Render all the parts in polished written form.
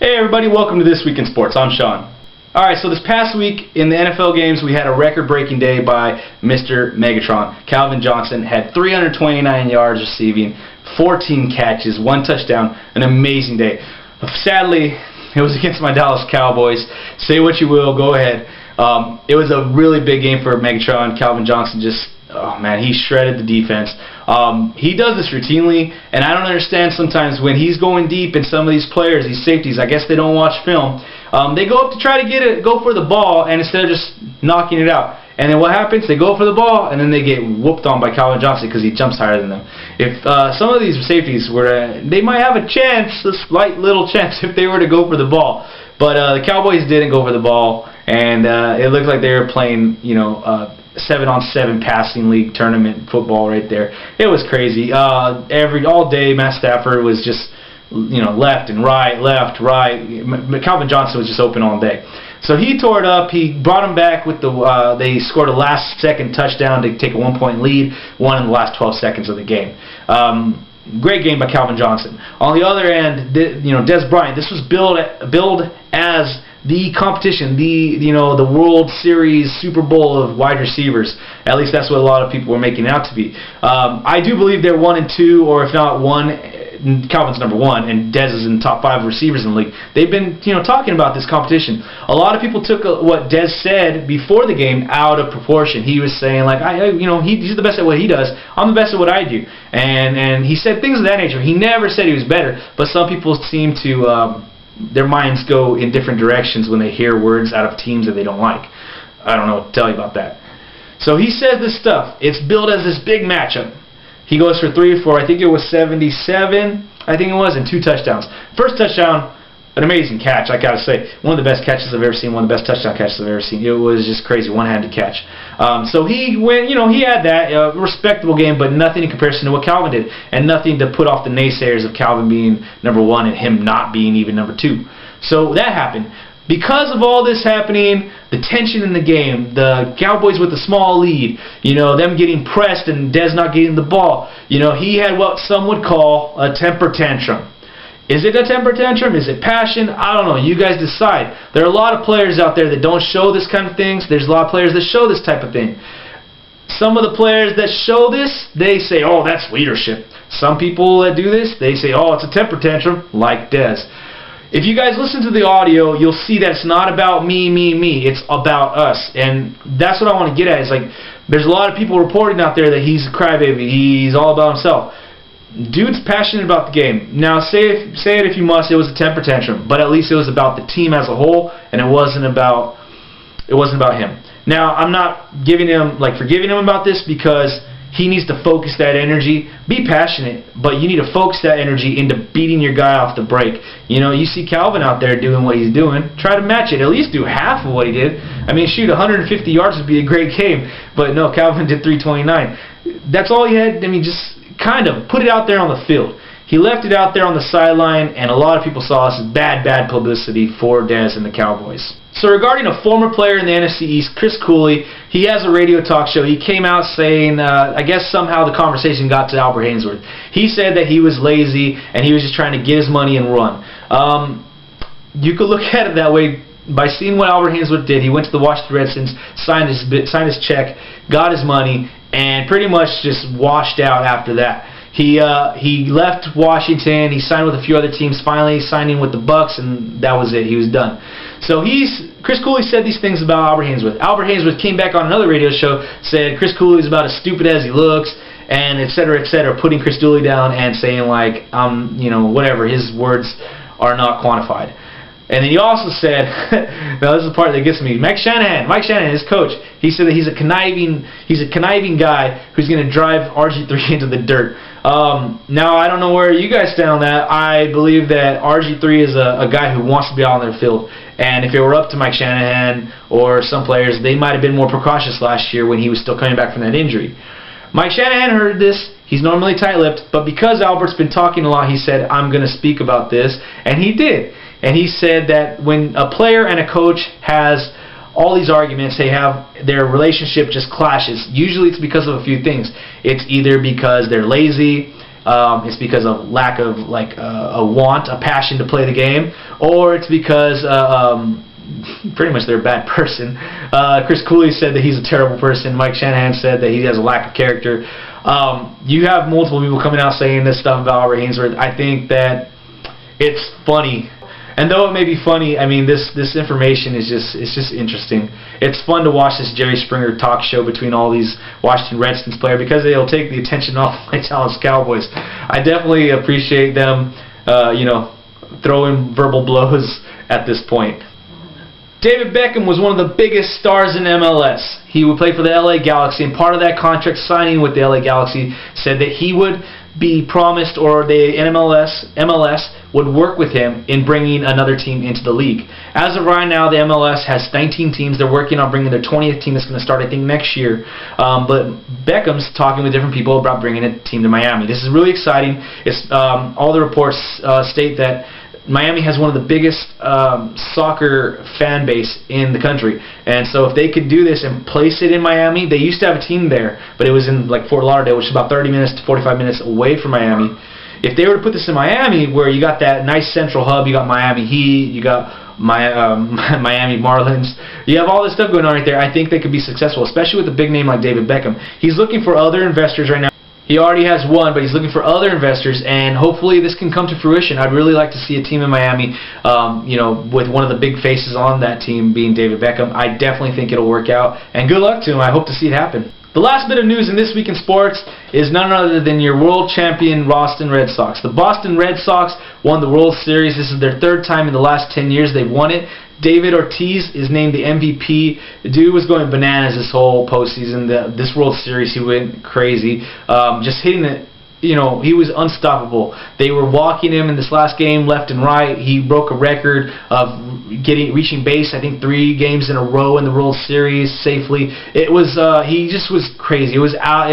Hey everybody, welcome to This Week in Sports. I'm Sean. Alright, so this past week in the NFL games, we had a record-breaking day by Mr. Megatron. Calvin Johnson had 329 yards receiving, 14 catches, 1 touchdown, an amazing day. Sadly, it was against my Dallas Cowboys. Say what you will, go ahead. It was a really big game for Megatron. Calvin Johnson just, oh man, he shredded the defense. He does this routinely, and I don't understand sometimes when he's going deep and some of these players, these safeties, I guess they don't watch film. They go up to try to go for the ball, and instead of just knocking it out. And then what happens? They go for the ball, and then they get whooped on by Calvin Johnson because he jumps higher than them. If some of these safeties they might have a chance, a slight little chance, if they were to go for the ball. But the Cowboys didn't go for the ball, and it looked like they were playing, 7-on-7 passing league tournament football right there. It was crazy. All day, Matt Stafford was just, left and right, left, right. Calvin Johnson was just open all day. So he tore it up. He brought him back with they scored a last-second touchdown to take a 1-point lead, won in the last 12 seconds of the game. Great game by Calvin Johnson. On the other end, Dez Bryant. This was billed as the competition, the World Series Super Bowl of wide receivers. At least that's what a lot of people were making it out to be. I do believe they're 1 and 2, or if not 1. Calvin's number 1, and Dez is in the top 5 receivers in the league. They've been, talking about this competition. A lot of people took what Dez said before the game out of proportion. He was saying like, he's the best at what he does. I'm the best at what I do, and he said things of that nature. He never said he was better, but some people seem to their minds go in different directions when they hear words out of teams that they don't like. I don't know what to tell you about that. So he says this stuff. It's billed as this big matchup. He goes for 3 or 4. I think it was 77. And 2 touchdowns. First touchdown, an amazing catch, I gotta say. One of the best catches I've ever seen. One of the best touchdown catches I've ever seen. It was just crazy, one-handed catch. So he went. He had that respectable game, but nothing in comparison to what Calvin did, and nothing to put off the naysayers of Calvin being number 1 and him not being even number 2. So that happened. Because of all this happening, the tension in the game, the Cowboys with a small lead, them getting pressed and Dez not getting the ball, he had what some would call a temper tantrum. Is it a temper tantrum? Is it passion? I don't know. You guys decide. There are a lot of players out there that don't show this kind of things. There's a lot of players that show this type of thing. Some of the players that show this, they say, oh, that's leadership. Some people that do this, they say, oh, it's a temper tantrum, like Dez. If you guys listen to the audio, you'll see that it's not about me. It's about us. And that's what I want to get at. Is like, there's a lot of people reporting out there that he's a crybaby. He's all about himself. Dude's passionate about the game. Now, say it if you must. It was a temper tantrum, but at least it was about the team as a whole, and it wasn't about him. Now, I'm not forgiving him about this because he needs to focus that energy. Be passionate, but you need to focus that energy into beating your guy off the break. You see Calvin out there doing what he's doing. Try to match it. At least do half of what he did. I mean, shoot, 150 yards would be a great game. But no, Calvin did 329. That's all he had. I mean, just kind of put it out there on the field. He left it out there on the sideline, and a lot of people saw this as bad publicity for Dez and the Cowboys. So regarding a former player in the NFC East, Chris Cooley, he has a radio talk show. He came out saying, I guess somehow the conversation got to Albert Haynesworth. He said that he was lazy and he was just trying to get his money and run. You could look at it that way by seeing what Albert Haynesworth did. He went to the Washington Redskins, signed his check, got his money, and pretty much just washed out after that. He left Washington. He signed with a few other teams. Finally, signing with the Bucks, and that was it. He was done. So Chris Cooley said these things about Albert Haynesworth. Albert Haynesworth came back on another radio show, said Chris Cooley is about as stupid as he looks, and et cetera, putting Chris Cooley down and saying like, whatever. His words are not quantified. And then he also said, now this is the part that gets me. Mike Shanahan, his coach, he said that he's a conniving guy who's going to drive RG3 into the dirt. Now I don't know where you guys stand on that. I believe that RG3 is a guy who wants to be out on their field. And if it were up to Mike Shanahan or some players, they might have been more precautious last year when he was still coming back from that injury. Mike Shanahan heard this. He's normally tight-lipped, but because Albert's been talking a lot, he said, I'm going to speak about this, and he did. And he said that when a player and a coach has all these arguments, their relationship just clashes. Usually it's because of a few things. It's either because they're lazy, it's because of lack of a passion to play the game, or it's because pretty much they're a bad person. Chris Cooley said that he's a terrible person. Mike Shanahan said that he has a lack of character. You have multiple people coming out saying this stuff about Albert Haynesworth. I think that it's funny. And though it may be funny, I mean, this information is just interesting. It's fun to watch this Jerry Springer talk show between all these Washington Redskins players because they'll take the attention off my Dallas Cowboys. I definitely appreciate them, throwing verbal blows at this point. David Beckham was one of the biggest stars in MLS. He would play for the LA Galaxy, and part of that contract signing with the LA Galaxy said that he would be promised, or the MLS would work with him in bringing another team into the league. As of right now, the MLS has 19 teams. They're working on bringing their 20th team that's going to start, I think, next year. But Beckham's talking with different people about bringing a team to Miami. This is really exciting. All the reports state that Miami has one of the biggest soccer fan base in the country, and so if they could do this and place it in Miami, they used to have a team there, but it was in Fort Lauderdale, which is about 30 minutes to 45 minutes away from Miami. If they were to put this in Miami, where you got that nice central hub, you got Miami Heat, you got Miami Marlins, you have all this stuff going on right there, I think they could be successful, especially with a big name like David Beckham. He's looking for other investors right now. He already has one, but he's looking for other investors, and hopefully this can come to fruition. I'd really like to see a team in Miami, with one of the big faces on that team being David Beckham. I definitely think it'll work out, and good luck to him. I hope to see it happen. The last bit of news in This Week in Sports is none other than your world champion Boston Red Sox. The Boston Red Sox won the World Series. This is their third time in the last 10 years they've won it. David Ortiz is named the MVP. The dude was going bananas this whole postseason. This World Series, he went crazy. Just hitting it. He was unstoppable. They were walking him in this last game left and right. He broke a record of reaching base, I think 3 games in a row in the World Series safely. It was he just was crazy. He was out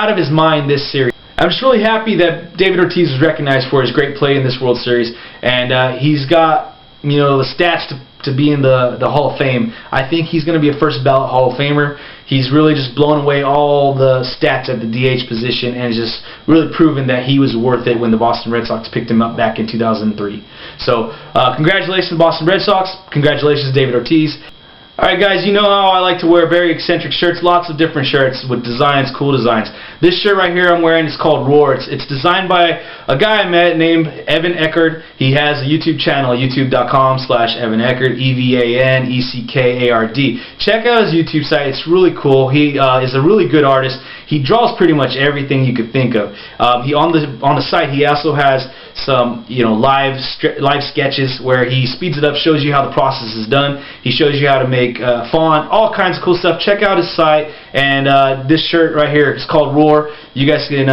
of his mind this series. I'm just really happy that David Ortiz was recognized for his great play in this World Series, and he's got the stats to be in the Hall of Fame. I think he's going to be a first ballot Hall of Famer. He's really just blown away all the stats at the DH position and just really proven that he was worth it when the Boston Red Sox picked him up back in 2003. So congratulations Boston Red Sox. Congratulations David Ortiz. Alright guys, you know how I like to wear very eccentric shirts, lots of different shirts with designs, cool designs. This shirt right here I'm wearing is called Roar. It's designed by a guy I met named Evan Eckerd. He has a YouTube channel, youtube.com/Evan Eckerd, EVANECKARD. Check out his YouTube site, it's really cool. He is a really good artist. He draws pretty much everything you could think of. On the site he also has some live sketches where he speeds it up, shows you how the process is done. He shows you how to make font, all kinds of cool stuff. Check out his site, and this shirt right here is called Roar. You guys can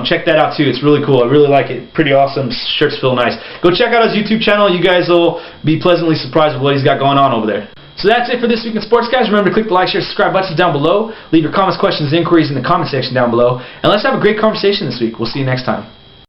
check that out too. It's really cool. I really like it. Pretty awesome. Shirts feel nice. Go check out his YouTube channel. You guys will be pleasantly surprised with what he's got going on over there. So that's it for This Week in Sports, guys. Remember to click the like, share, subscribe buttons down below. Leave your comments, questions, and inquiries in the comment section down below. And let's have a great conversation this week. We'll see you next time.